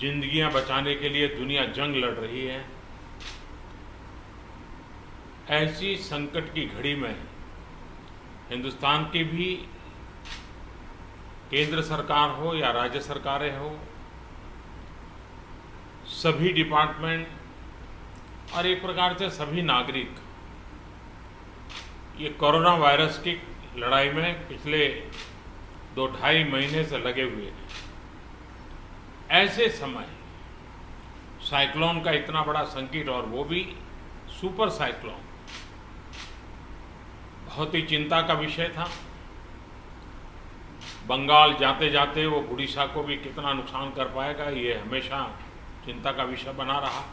जिंदगियां बचाने के लिए दुनिया जंग लड़ रही है। ऐसी संकट की घड़ी में हिंदुस्तान की भी केंद्र सरकार हो या राज्य सरकारें हो, सभी डिपार्टमेंट और एक प्रकार से सभी नागरिक ये कोरोना वायरस की लड़ाई में पिछले 2-2.5 महीने से लगे हुए हैं। ऐसे समय साइक्लोन का इतना बड़ा संकट, और वो भी सुपर साइक्लोन, बहुत ही चिंता का विषय था। बंगाल जाते जाते वो उड़ीसा को भी कितना नुकसान कर पाएगा, ये हमेशा चिंता का विषय बना रहा।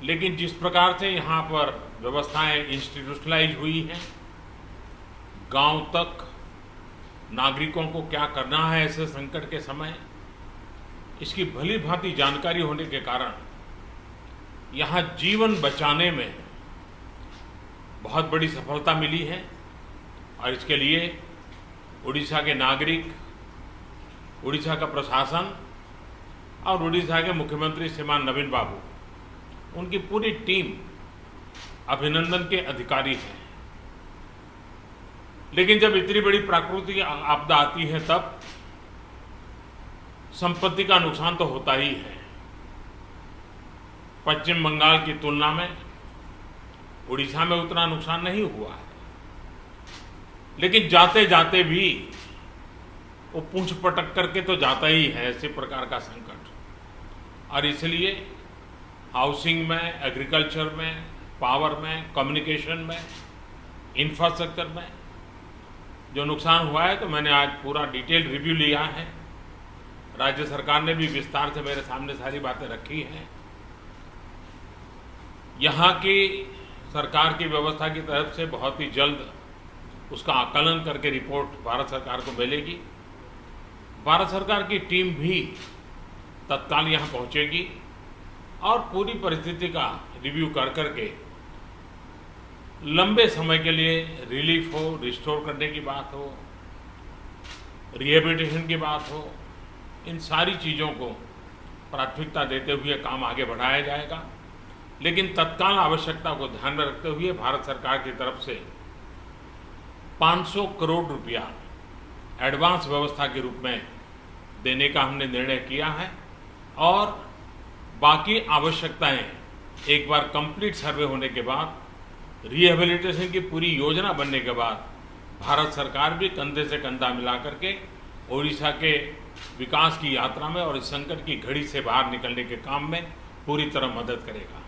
लेकिन जिस प्रकार से यहाँ पर व्यवस्थाएं इंस्टीट्यूशनलाइज हुई हैं, गांव तक नागरिकों को क्या करना है ऐसे संकट के समय, इसकी भली भांति जानकारी होने के कारण यहाँ जीवन बचाने में बहुत बड़ी सफलता मिली है। और इसके लिए उड़ीसा के नागरिक, उड़ीसा का प्रशासन और उड़ीसा के मुख्यमंत्री श्रीमान नवीन बाबू, उनकी पूरी टीम अभिनंदन के अधिकारी है। लेकिन जब इतनी बड़ी प्राकृतिक आपदा आती है तब संपत्ति का नुकसान तो होता ही है। पश्चिम बंगाल की तुलना में उड़ीसा में उतना नुकसान नहीं हुआ है, लेकिन जाते जाते भी वो पूंछ पटक करके तो जाता ही है ऐसे प्रकार का संकट। और इसलिए हाउसिंग में, एग्रीकल्चर में, पावर में, कम्युनिकेशन में, इंफ्रास्ट्रक्चर में जो नुकसान हुआ है, तो मैंने आज पूरा डिटेल रिव्यू लिया है। राज्य सरकार ने भी विस्तार से मेरे सामने सारी बातें रखी हैं। यहाँ की सरकार की व्यवस्था की तरफ से बहुत ही जल्द उसका आकलन करके रिपोर्ट भारत सरकार को मिलेगी। भारत सरकार की टीम भी तत्काल यहाँ पहुँचेगी और पूरी परिस्थिति का रिव्यू कर करके लंबे समय के लिए रिलीफ हो, रिस्टोर करने की बात हो, रिहेबिलिटेशन की बात हो, इन सारी चीज़ों को प्राथमिकता देते हुए काम आगे बढ़ाया जाएगा। लेकिन तत्काल आवश्यकता को ध्यान में रखते हुए भारत सरकार की तरफ से 500 करोड़ रुपया एडवांस व्यवस्था के रूप में देने का हमने निर्णय किया है। और बाकी आवश्यकताएं एक बार कंप्लीट सर्वे होने के बाद, रिहेबिलिटेशन की पूरी योजना बनने के बाद भारत सरकार भी कंधे से कंधा मिला करके ओडिशा के विकास की यात्रा में और इस संकट की घड़ी से बाहर निकलने के काम में पूरी तरह मदद करेगा।